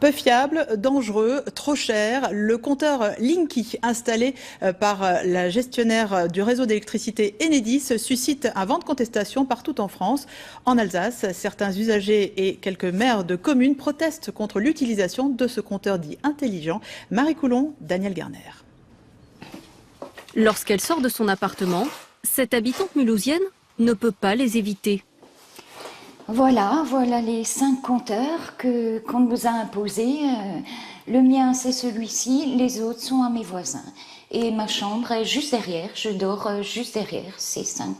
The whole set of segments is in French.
peu fiable, dangereux, trop cher. Le compteur Linky, installé par la gestionnaire du réseau d'électricité Enedis, suscite un vent de contestation partout en France. En Alsace, certains usagers et quelques maires de communes protestent contre l'utilisation de ce compteur dit intelligent. Marie Coulon, Daniel Garner. Lorsqu'elle sort de son appartement, cette habitante mulhousienne ne peut pas les éviter. Voilà les 5 compteurs qu'on nous a imposés. Le mien, c'est celui-ci, les autres sont à mes voisins. Et ma chambre est juste derrière, je dors juste derrière ces 5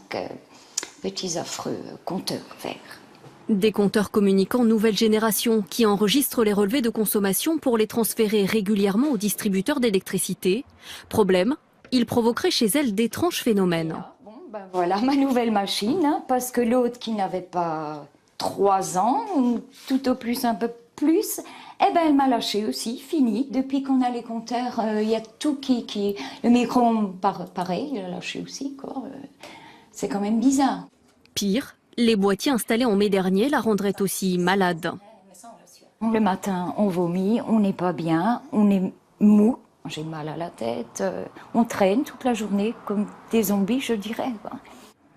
petits affreux compteurs verts. Des compteurs communicants nouvelle génération qui enregistrent les relevés de consommation pour les transférer régulièrement aux distributeurs d'électricité. Problème, ils provoqueraient chez elle d'étranges phénomènes. Voilà ma nouvelle machine, parce que l'autre qui n'avait pas 3 ans, ou tout au plus un peu plus, elle m'a lâché aussi, fini. Depuis qu'on a les compteurs, il y a tout qui... Le micro, pareil, il a lâché aussi, quoi. C'est quand même bizarre. Pire, les boîtiers installés en mai dernier la rendraient aussi malade. Le matin, on vomit, on n'est pas bien, on est mou. J'ai mal à la tête, on traîne toute la journée comme des zombies, je dirais.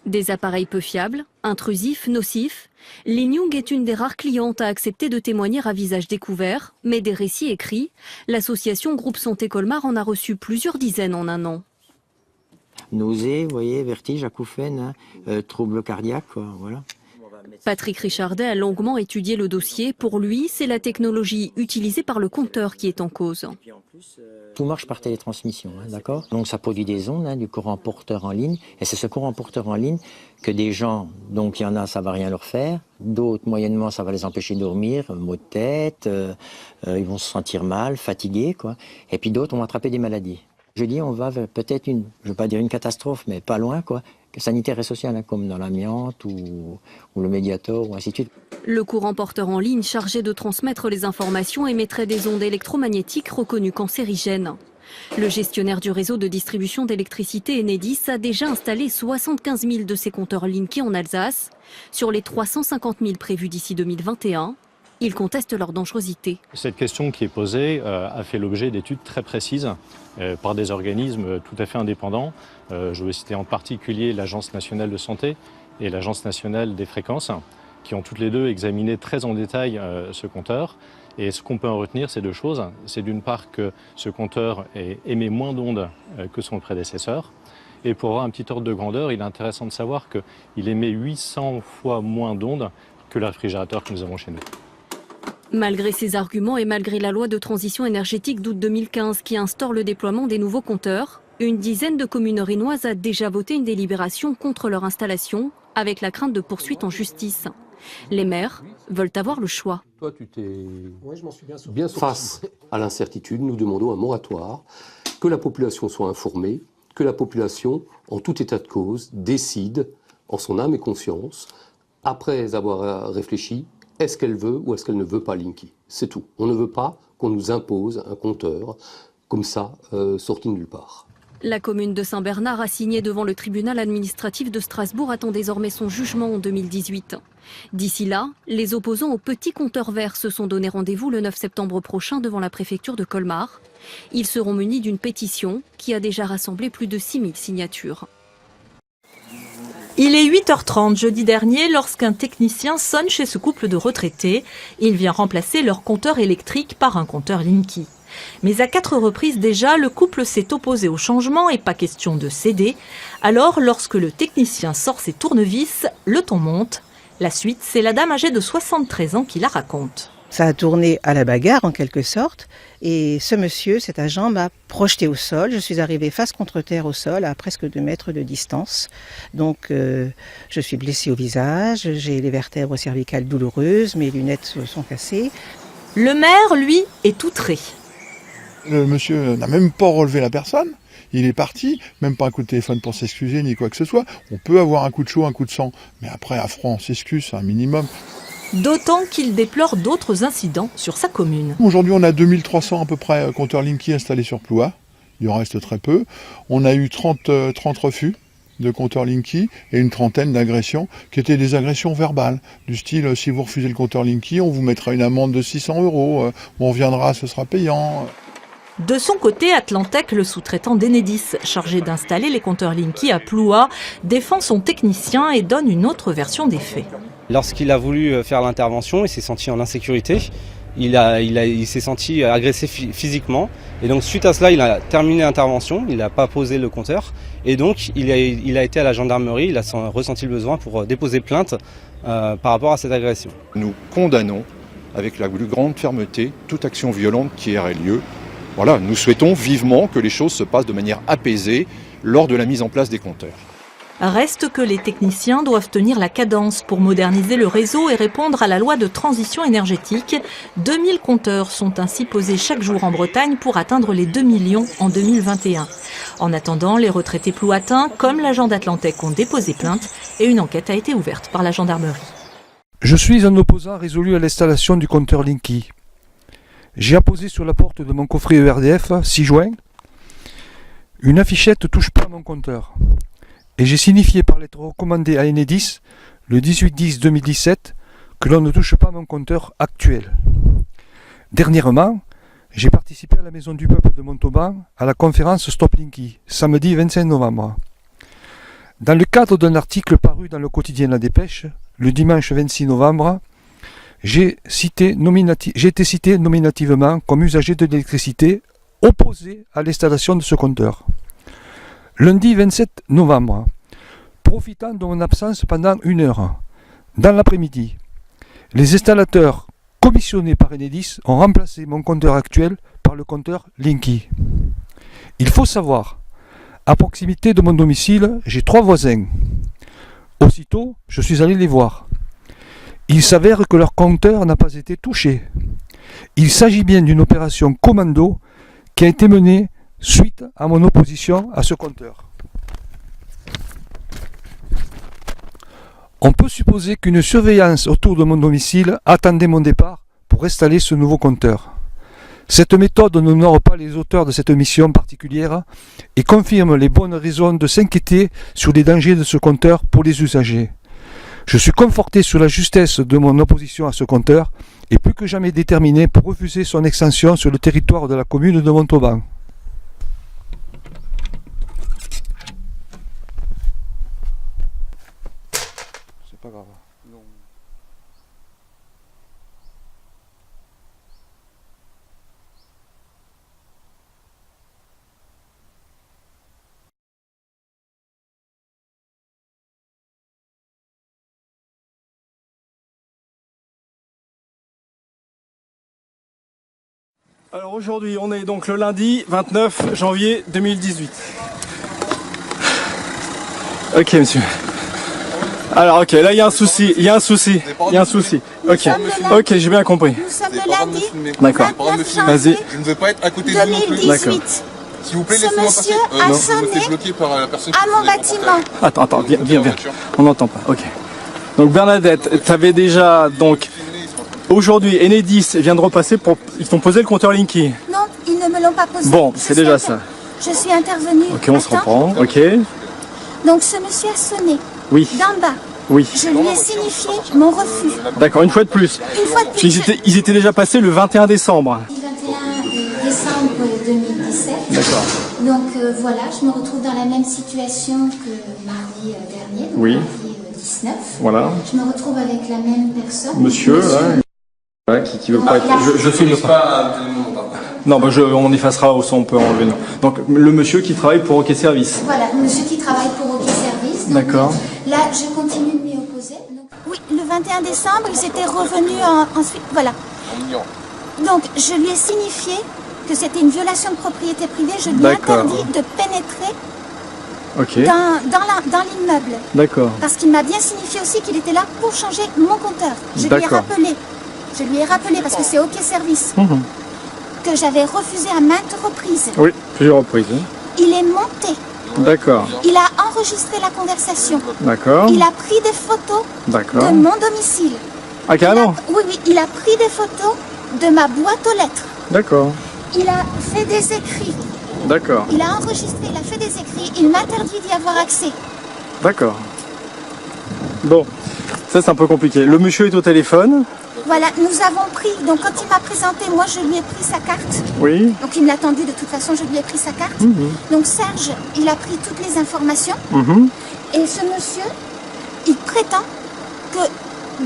Des appareils peu fiables, intrusifs, nocifs. Lin Young est une des rares clientes à accepter de témoigner à visage découvert, mais des récits écrits. L'association Groupe Santé Colmar en a reçu plusieurs dizaines en un an. Nausées, vous voyez, vertiges, acouphènes, troubles cardiaques, quoi, voilà. Patrick Richardet a longuement étudié le dossier. Pour lui, c'est la technologie utilisée par le compteur qui est en cause. Tout marche par télétransmission, d'accord? Donc ça produit des ondes, du courant porteur en ligne. Et c'est ce courant porteur en ligne que des gens, donc il y en a, ça va rien leur faire. D'autres, moyennement, ça va les empêcher de dormir, maux de tête, ils vont se sentir mal, fatigués, quoi. Et puis d'autres vont attraper des maladies. Je dis, on va vers peut-être je ne veux pas dire une catastrophe, mais pas loin, quoi. Sanitaire et sociale, comme dans l'amiante ou le Mediator, ou ainsi de suite. Le courant porteur en ligne chargé de transmettre les informations émettrait des ondes électromagnétiques reconnues cancérigènes. Le gestionnaire du réseau de distribution d'électricité Enedis a déjà installé 75 000 de ces compteurs Linky en Alsace. Sur les 350 000 prévus d'ici 2021, ils contestent leur dangerosité. Cette question qui est posée a fait l'objet d'études très précises par des organismes tout à fait indépendants. Je veux citer en particulier l'Agence nationale de santé et l'Agence nationale des fréquences, qui ont toutes les deux examiné très en détail ce compteur. Et ce qu'on peut en retenir, c'est 2 choses. C'est d'une part que ce compteur émet moins d'ondes que son prédécesseur. Et pour avoir un petit ordre de grandeur, il est intéressant de savoir qu'il émet 800 fois moins d'ondes que le réfrigérateur que nous avons chez nous. Malgré ces arguments et malgré la loi de transition énergétique d'août 2015 qui instaure le déploiement des nouveaux compteurs, une dizaine de communes rhénoises a déjà voté une délibération contre leur installation, avec la crainte de poursuites en justice. Les maires veulent avoir le choix. Toi, tu t'es bien face à l'incertitude. Nous demandons un moratoire, que la population soit informée, que la population, en tout état de cause, décide, en son âme et conscience, après avoir réfléchi, est-ce qu'elle veut ou est-ce qu'elle ne veut pas Linky? C'est tout. On ne veut pas qu'on nous impose un compteur comme ça, sorti de nulle part. La commune de Saint-Bernard a signé devant le tribunal administratif de Strasbourg, attend désormais son jugement en 2018. D'ici là, les opposants aux petits compteurs verts se sont donné rendez-vous le 9 septembre prochain devant la préfecture de Colmar. Ils seront munis d'une pétition qui a déjà rassemblé plus de 6000 signatures. Il est 8h30 jeudi dernier lorsqu'un technicien sonne chez ce couple de retraités. Il vient remplacer leur compteur électrique par un compteur Linky. Mais à 4 reprises déjà, le couple s'est opposé au changement et pas question de céder. Alors, lorsque le technicien sort ses tournevis, le ton monte. La suite, c'est la dame âgée de 73 ans qui la raconte. Ça a tourné à la bagarre en quelque sorte et ce monsieur, cet agent, m'a projeté au sol. Je suis arrivée face contre terre au sol à presque 2 mètres de distance. Donc je suis blessée au visage, j'ai les vertèbres cervicales douloureuses, mes lunettes sont cassées. Le maire, lui, est outré. Le monsieur n'a même pas relevé la personne. Il est parti, même pas un coup de téléphone pour s'excuser ni quoi que ce soit. On peut avoir un coup de chaud, un coup de sang, mais après à franc, on s'excuse, c'est un minimum. D'autant qu'il déplore d'autres incidents sur sa commune. Aujourd'hui, on a 2300 à peu près compteurs Linky installés sur Ploie. Il en reste très peu. On a eu 30 refus de compteurs Linky et une trentaine d'agressions qui étaient des agressions verbales, du style si vous refusez le compteur Linky, on vous mettra une amende de 600 €, on reviendra, ce sera payant. De son côté, Atlantec, le sous-traitant d'Enedis, chargé d'installer les compteurs Linky à Ploua, défend son technicien et donne une autre version des faits. Lorsqu'il a voulu faire l'intervention, il s'est senti en insécurité. Il s'est senti agressé physiquement. Et donc suite à cela, il a terminé l'intervention, il n'a pas posé le compteur. Et donc il a été à la gendarmerie, il a ressenti le besoin pour déposer plainte par rapport à cette agression. Nous condamnons avec la plus grande fermeté toute action violente qui aurait lieu. Voilà, nous souhaitons vivement que les choses se passent de manière apaisée lors de la mise en place des compteurs. Reste que les techniciens doivent tenir la cadence pour moderniser le réseau et répondre à la loi de transition énergétique. 2000 compteurs sont ainsi posés chaque jour en Bretagne pour atteindre les 2 millions en 2021. En attendant, les retraités plouatins, comme l'agent d'Atlantec, ont déposé plainte et une enquête a été ouverte par la gendarmerie. Je suis un opposant résolu à l'installation du compteur Linky. J'ai apposé sur la porte de mon coffret ERDF, 6 juin, une affichette « Touche pas à mon compteur ». Et j'ai signifié par lettre recommandée à Enedis, le 18-10-2017, que l'on ne touche pas à mon compteur actuel. Dernièrement, j'ai participé à la Maison du Peuple de Montauban à la conférence Stop Linky, samedi 25 novembre. Dans le cadre d'un article paru dans le quotidien La Dépêche, le dimanche 26 novembre, j'ai été cité nominativement comme usager de l'électricité opposé à l'installation de ce compteur. Lundi 27 novembre, profitant de mon absence pendant 1 heure, dans l'après-midi, les installateurs commissionnés par Enedis ont remplacé mon compteur actuel par le compteur Linky. Il faut savoir, à proximité de mon domicile, j'ai 3 voisins. Aussitôt, je suis allé les voir. Il s'avère que leur compteur n'a pas été touché. Il s'agit bien d'une opération commando qui a été menée suite à mon opposition à ce compteur. On peut supposer qu'une surveillance autour de mon domicile attendait mon départ pour installer ce nouveau compteur. Cette méthode n'honore pas les auteurs de cette mission particulière et confirme les bonnes raisons de s'inquiéter sur les dangers de ce compteur pour les usagers. Je suis conforté sur la justesse de mon opposition à ce compteur et plus que jamais déterminé pour refuser son extension sur le territoire de la commune de Montauban. C'est pas grave. Non. Alors aujourd'hui, on est donc le lundi 29 janvier 2018. Ok, monsieur. Alors, ok, là il y a un souci, Ok, ok, j'ai bien compris. Nous sommes le lundi. D'accord. Vas-y. Je ne veux pas être à côté de vous non plus. D'accord. S'il vous plaît, laissez-moi passer. a sonné par la personne à mon bâtiment. Attends, viens. On n'entend pas, ok. Donc Bernadette, tu avais déjà, donc, aujourd'hui, Enedis vient de repasser pour... Ils t'ont posé le compteur Linky. Non, ils ne me l'ont pas posé. Bon, c'est déjà ça. Je suis intervenue. Ok, on se reprend, ok. Donc ce monsieur a sonné. Oui. D'en bas. Oui. Je lui ai signifié mon refus. D'accord, une fois de plus. Une fois de plus. Ils étaient déjà passés le 21 décembre. Le 21 décembre 2017. D'accord. Donc voilà, je me retrouve dans la même situation que mardi dernier, donc oui. Mardi 19. Voilà. Je me retrouve avec la même personne. Monsieur. Ouais, qui veut pas être... Je filme pas. Non, bah on effacera au son, on peut enlever. Non. Donc le monsieur qui travaille pour OK Service. Voilà, le monsieur qui travaille pour OK Service. D'accord. Là, je continue de m'y opposer. Donc, oui, le 21 décembre, ils étaient revenus ensuite. Voilà. Donc je lui ai signifié que c'était une violation de propriété privée. Je lui ai interdit de pénétrer dans l'immeuble. D'accord. Parce qu'il m'a bien signifié aussi qu'il était là pour changer mon compteur. Je lui ai rappelé parce que c'est OK Service. Que j'avais refusé à maintes reprises. Oui, plusieurs reprises. Hein. Il est monté. D'accord. Il a enregistré la conversation. D'accord. Il a pris des photos de mon domicile. Ah, carrément? Oui, il a pris des photos de ma boîte aux lettres. D'accord. Il a fait des écrits. D'accord. Il a enregistré, il a fait des écrits. Il m'interdit d'y avoir accès. D'accord. Bon, ça c'est un peu compliqué. Le monsieur est au téléphone. Voilà, nous avons pris, donc quand il m'a présenté, moi je lui ai pris sa carte. Oui. Donc il me l'a tendu, de toute façon je lui ai pris sa carte. Donc Serge, il a pris toutes les informations. Et ce monsieur, il prétend que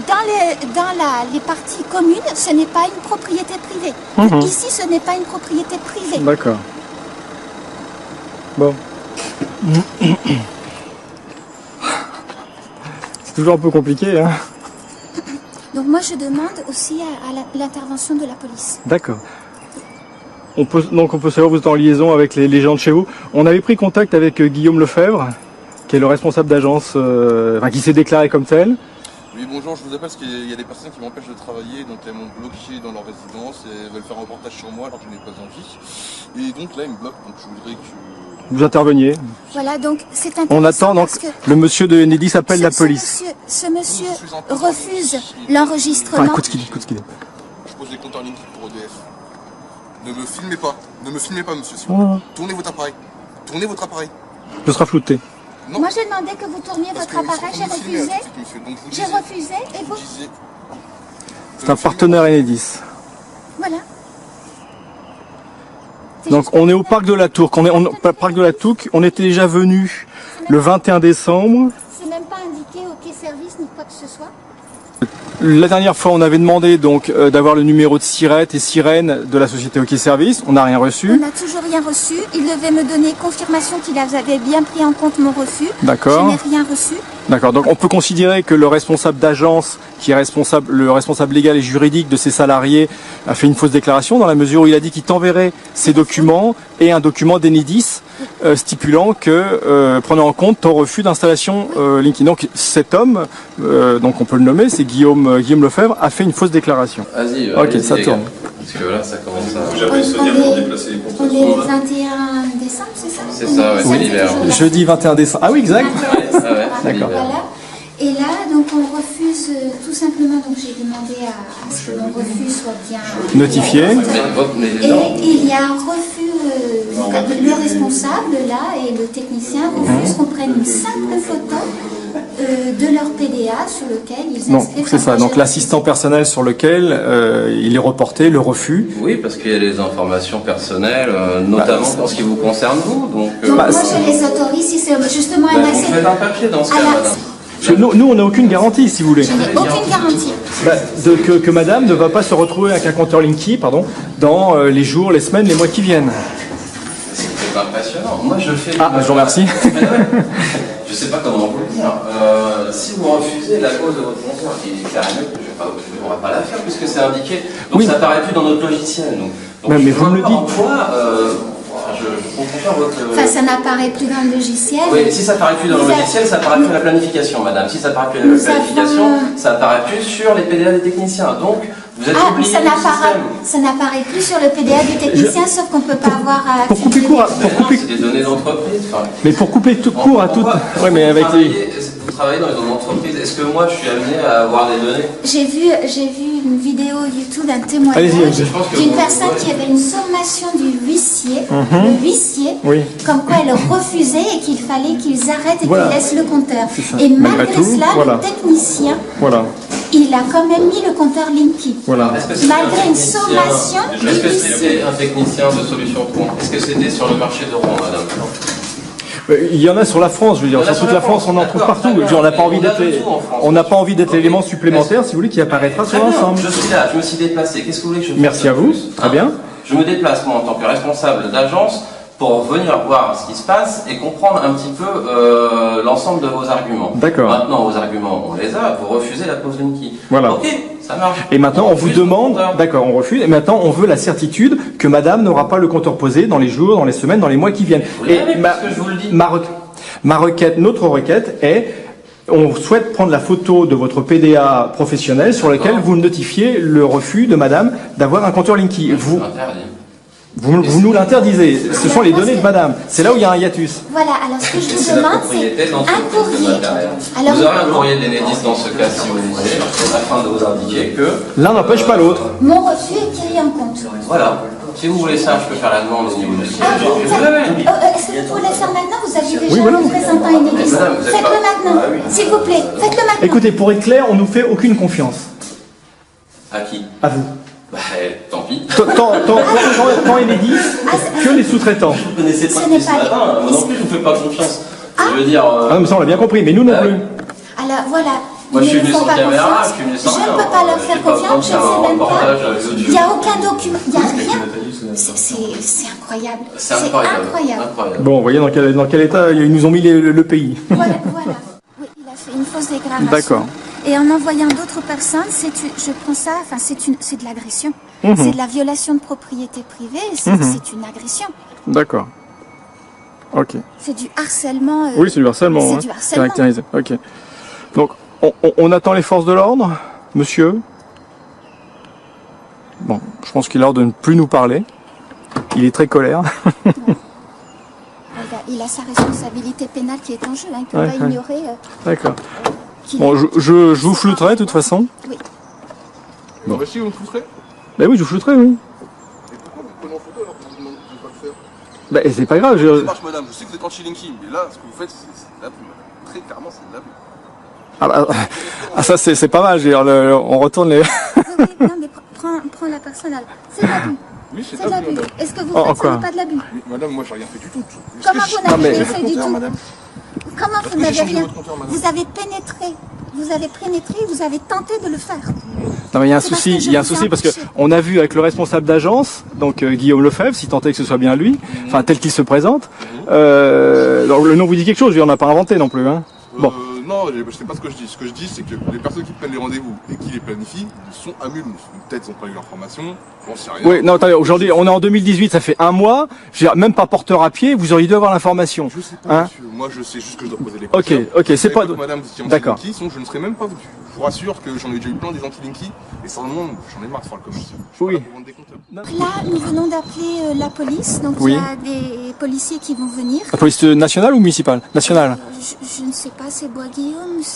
dans les parties communes, ce n'est pas une propriété privée. Ici, ce n'est pas une propriété privée. D'accord. Bon. C'est toujours un peu compliqué, hein. Donc moi, je demande aussi à l'intervention de la police. D'accord. On peut savoir, vous êtes en liaison avec les gens de chez vous. On avait pris contact avec Guillaume Lefebvre, qui est le responsable d'agence, qui s'est déclaré comme tel. Oui, bonjour, je vous appelle parce qu'il y a des personnes qui m'empêchent de travailler, donc elles m'ont bloqué dans leur résidence et elles veulent faire un reportage sur moi alors que je n'ai pas envie. Et donc là, ils me bloquent, donc je voudrais que... Vous interveniez. Voilà, donc c'est intéressant. On attend, donc le monsieur de Enedis appelle la police. Ce monsieur refuse l'enregistrement. Enfin, écoute ce qu'il dit, Je pose des compteurs Linky pour EDF. Ne me filmez pas, monsieur, s'il vous plaît. Tournez votre appareil. Je serai flouté. Non. Moi, j'ai demandé que vous tourniez votre appareil, j'ai refusé. J'ai refusé et vous... C'est un partenaire Enedis. Voilà. Donc on est au parc de la Tourque. Parc de la Tourque, on était déjà venu le 21 décembre. C'est même pas indiqué au quai service ni quoi que ce soit. La dernière fois, on avait demandé donc d'avoir le numéro de Sirette et Sirène de la société Hockey Service. On n'a rien reçu. On n'a toujours rien reçu. Il devait me donner confirmation qu'il avait bien pris en compte mon refus. D'accord. Je n'ai rien reçu. D'accord. Donc on peut considérer que le responsable d'agence, qui est le responsable légal et juridique de ses salariés, a fait une fausse déclaration dans la mesure où il a dit qu'il t'enverrait ses documents et un document d'Enedis stipulant que prenant en compte ton refus d'installation Linky. Donc cet homme, donc on peut le nommer, c'est Guillaume Lefebvre, a fait une fausse déclaration. Vas-y, ok, ça tourne. Parce que là, ça commence à... J'appelle Sonia pour déplacer les comptes. On est le 21 décembre, c'est ça? C'est ça, ouais, c'est l'hiver. Jeudi 21 décembre. Ah oui, exact. D'accord. Voilà. Et là, donc on refuse tout simplement, donc j'ai demandé à ce que mon refus soit bien notifié. Et il y a un refus, donc le responsable là et le technicien refusent qu'on prenne une simple photo de leur PDA sur lequel ils inscrivent. Non, c'est ça. Donc l'assistant personnel sur lequel il est reporté le refus. Oui, parce qu'il y a des informations personnelles, notamment pour ce qui vous concerne vous. Donc moi je les autorise si c'est justement un vous faites un papier dans ce cas, madame. Nous, on n'a aucune garantie, si vous voulez. Je n'ai aucune garantie. Que madame ne va pas se retrouver avec un compteur Linky, dans les jours, les semaines, les mois qui viennent. C'est impressionnant. Moi, je fais... Ah, je vous remercie. Je ne sais pas comment vous le dire. Si vous refusez la cause de votre compteur, qui est carrément, on ne va pas la faire puisque c'est indiqué. Donc ça n'apparaît plus dans notre logiciel. Donc mais vous me le dites. Je comprends votre... Enfin, ça n'apparaît plus dans le logiciel. Oui, si ça n'apparaît plus dans le logiciel, ça apparaît plus à la planification, madame. Si ça apparaît plus à la planification, ça apparaît plus sur les PDA des techniciens. Donc, vous êtes oublié du système. Ça n'apparaît plus sur le PDA du technicien, sauf qu'on ne peut pas avoir... Pour couper court à... C'est des données d'entreprise. Mais pour couper tout court à toutes... Ouais, mais avec vous travaillez dans une entreprise. Est-ce que moi, je suis amené à avoir des données? J'ai vu une vidéo YouTube d'un témoignage d'une personne qui avait une sommation du huissier, le huissier, comme quoi elle refusait et qu'il fallait qu'ils arrêtent et qu'ils laissent le compteur. Et malgré cela, le technicien, il a quand même mis le compteur Linky. Malgré une sommation du Est-ce que huissier. c'était un technicien de Solutions Point? Est-ce que c'était sur le marché de Rouen, madame? Il y en a sur la France, je veux dire, sur toute la France, on en trouve partout. On n'a pas envie d'être l'élément supplémentaire, si vous voulez, qui apparaîtra sur l'ensemble. Je suis là, je me suis déplacé. Qu'est-ce que vous voulez que je fasse? Merci à vous, très bien. Je me déplace, moi, en tant que responsable d'agence, pour venir voir ce qui se passe et comprendre un petit peu l'ensemble de vos arguments. D'accord. Maintenant, vos arguments, on les a, vous refusez la pause Linky. Voilà. Ok, ça marche. Et maintenant, on vous demande, d'accord, on refuse, et maintenant, on veut la certitude que madame n'aura pas le compteur posé dans les jours, dans les semaines, dans les mois qui viennent. Et je vous le dis. Ma requête, notre requête est, on souhaite prendre la photo de votre PDA professionnel sur lequel vous notifiez le refus de madame d'avoir un compteur Linky. Vous nous l'interdisez. Ce sont les données de madame. C'est là où il y a un hiatus. Voilà, alors ce que je vous demande, c'est un courrier. Vous aurez un courrier d'Enedis dans ce cas, si vous voulez, afin de vous indiquer que... L'un n'empêche pas l'autre. Mon refus est pris en compte. Voilà. Si vous voulez ça, je peux faire la demande au niveau du siège. Est-ce que vous pouvez le faire maintenant? Vous aviez déjà un représentant Enedis. Faites-le maintenant, s'il vous plaît. Faites-le maintenant. Écoutez, pour être clair, on nous fait aucune confiance. À qui? À vous. Bah, tant pis. Tant Enedis que les sous-traitants. Je ne connaissais pas depuis ce matin. Moi non plus, je ne vous fais pas confiance. Je veux dire. Ah, mais ça, on l'a bien compris, mais nous non plus. Alors voilà. Moi, je suis venu Ils ne sans font pas caméra, confiance. je suis venu sans Je rien. ne peux pas leur faire confiance, je ne sais même pas. Il n'y a aucun document, il n'y a rien. C'est incroyable. C'est incroyable. Bon, vous voyez dans quel état ils nous ont mis le pays. Voilà. Oui, il a fait une fausse déclaration. D'accord. Et en envoyant d'autres personnes, je prends ça, enfin c'est de l'agression. C'est de la violation de propriété privée, c'est une agression. D'accord. Ok. C'est du harcèlement. Oui, c'est du harcèlement. C'est du harcèlement. Caractérisé. Ok. Donc, on attend les forces de l'ordre, monsieur. Bon, je pense qu'il est l'heure de ne plus nous parler. Il est très colère. Il a sa responsabilité pénale qui est en jeu, il ne peut pas ignorer. D'accord. Bon, je vous flouterai de toute façon. Oui. Bon. Bah si, vous me flouterez. Ben oui, je vous flouterai, oui. Et pourquoi vous prenez en photo alors que vous ne demandez pas le faire? Ben c'est pas grave. Ça marche, madame, je sais que vous êtes anti-linking, mais là, ce que vous faites, c'est de l'abus. Très clairement, c'est de l'abus. Ah ça c'est pas mal, je veux dire, on retourne les... Oui, non mais prends la personne là. C'est de l'abus. Oui, c'est de l'abus. Est-ce que vous Oh, faites, ce quoi? n'est pas de l'abus? Madame, moi, j'ai rien fait du tout. Comment vous n'avez rien fait du tout? Madame? Comment vous n'avez rien? Vous avez pénétré. Vous avez pénétré, vous avez tenté de le faire. Non mais il y a un souci, parce que on a vu avec le responsable d'agence, donc Guillaume Lefebvre, si tant est que ce soit bien lui, enfin tel qu'il se présente. Alors, le nom vous dit quelque chose, on n'a pas inventé non plus, hein. Bon. Non, je sais pas ce que je dis. Ce que je dis, c'est que les personnes qui prennent les rendez-vous et qui les planifient sont à Mulhouse. Peut-être ils n'ont pas eu l'information, on sait rien. Oui, non, attendez, aujourd'hui, on est en 2018, ça fait un mois, je veux dire, même pas porteur à pied, vous auriez dû avoir l'information. Je sais pas, monsieur. Moi, je sais juste que je dois poser les questions. Ok, c'est pas... Madame, vous étiez anti-linky, sinon je ne serais même pas venu. Je vous rassure que j'en ai déjà eu plein des anti-linky, et sans le monde, j'en ai marre de faire le commercial. Oui. Là, nous venons d'appeler la police, donc il y a des policiers qui vont venir. La police nationale ou municipale? Nationale. Je ne sais pas, c'est Bois-Guillaume.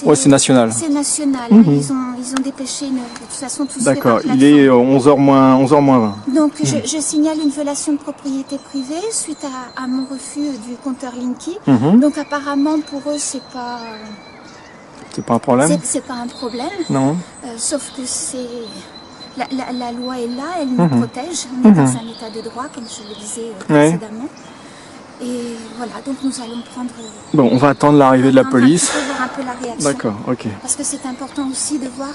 Ouais, c'est national. C'est national. Ils ont dépêché de toute façon tout ça. D'accord, il est 11h moins 20. Donc je signale une violation de propriété privée suite à mon refus du compteur Linky. Donc apparemment pour eux c'est pas un problème. C'est pas un problème. Non. Sauf que c'est la loi est là, elle nous protège. On est dans un état de droit comme je le disais précédemment. Et voilà, donc nous allons prendre... Bon, on va attendre l'arrivée de la police. On va voir un peu la réaction. D'accord, ok. Parce que c'est important aussi de voir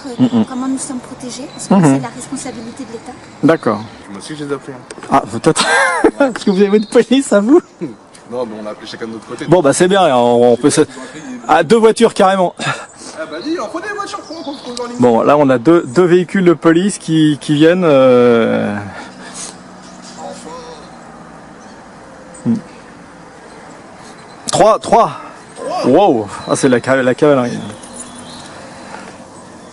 comment nous sommes protégés, parce que c'est la responsabilité de l'État. D'accord. Moi aussi, je les ai appelés. Ah, peut-être. Est-ce que vous avez une police à vous? Non, mais on a appelé chacun de notre côté. Bon, bah c'est bien, on peut se... Ah, 2 voitures carrément. Ah bah dis, prenez les voitures, Bon, là on a deux véhicules de police qui viennent... Trois. Wow, ah, c'est la cavalerie.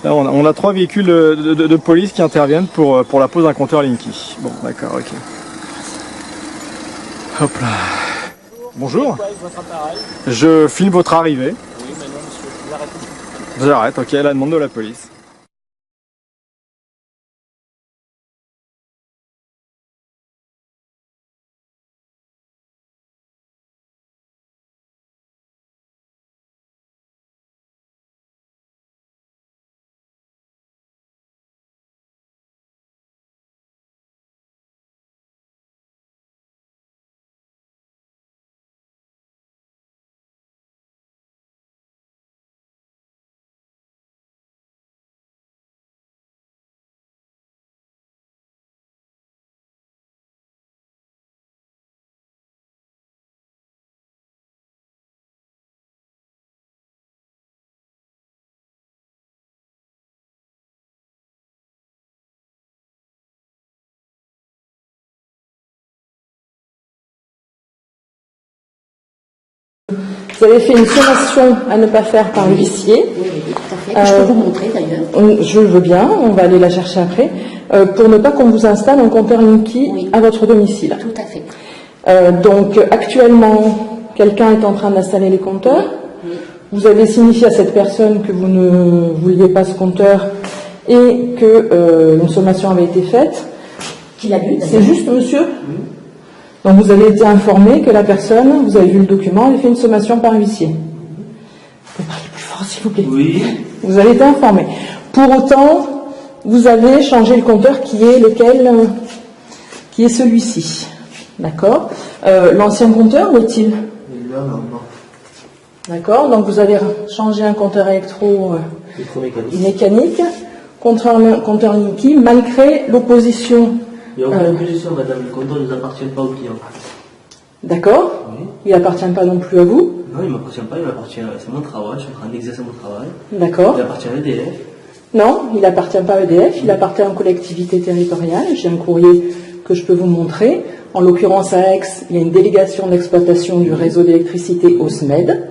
Là, on a 3 véhicules de police qui interviennent pour la pose d'un compteur Linky. Bon, d'accord, ok. Hop là. Bonjour. Je filme votre arrivée. Oui, mais non, monsieur, je vous arrête. J'arrête, ok, à la demande de la police. Vous avez fait une sommation à ne pas faire par l'huissier. Oui, tout à fait. Je peux vous montrer d'ailleurs. Je veux bien, on va aller la chercher après. Pour ne pas qu'on vous installe un compteur Linky à votre domicile. Tout à fait. Donc actuellement, quelqu'un est en train d'installer les compteurs. Oui. Vous avez signifié à cette personne que vous ne vouliez pas ce compteur et que une sommation avait été faite. Qui l'a lu? C'est juste, monsieur? Donc vous avez été informé que la personne, vous avez vu le document, elle a fait une sommation par huissier. Vous pouvez parler plus fort s'il vous plaît. Oui. Vous avez été informé. Pour autant, vous avez changé le compteur qui est lequel? Qui est celui-ci. D'accord. L'ancien compteur, où est-il? Là, non. D'accord. Donc vous avez changé un compteur électromécanique, compteur Linky, malgré l'opposition. Il n'y a aucune opposition, madame. Le compteur ne nous appartient pas au client. D'accord. Oui. Il n'appartient pas non plus à vous? Non, il ne m'appartient pas, c'est mon travail, je suis en train d'exercer mon travail. D'accord. Il appartient à EDF. Non, il n'appartient pas à EDF, il appartient aux collectivités territoriales. J'ai un courrier que je peux vous montrer. En l'occurrence, à Aix, il y a une délégation d'exploitation du réseau d'électricité au SMED,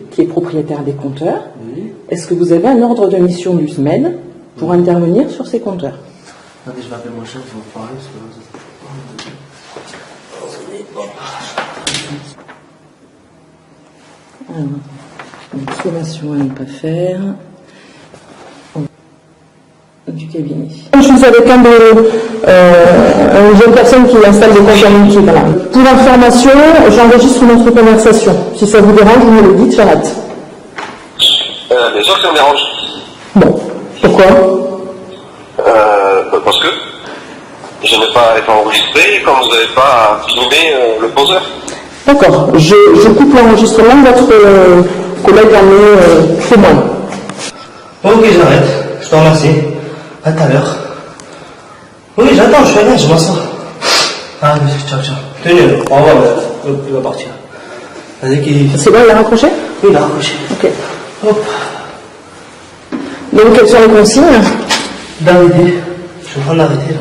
qui est propriétaire des compteurs. Oui. Est-ce que vous avez un ordre de mission du SMED pour intervenir sur ces compteurs? Attendez, je vais appeler mon chef, je vais vous parler. Donc, sommation à ne pas faire. Du cabinet. Je suis avec une jeune personne qui installe des compteurs Linky. Voilà. Pour information, j'enregistre notre conversation. Si ça vous dérange, vous me le dites, j'arrête. Bien sûr que ça me dérange. Bon. Pourquoi? Parce que je n'ai pas été enregistré comme vous n'avez pas filmé le poseur. D'accord. Je coupe l'enregistrement, votre collègue en est témoin. Ok, j'arrête. Je te remercie. À tout à l'heure. Oui, j'attends, je suis là, je m'assois. Ah, ciao. Tenez, au revoir, il va partir. C'est bon, il a raccroché? Oui, il a raccroché. Ok. Hop. Donc, quelles sont les consignes? D'arrêter. Je suis en train d'arrêter là.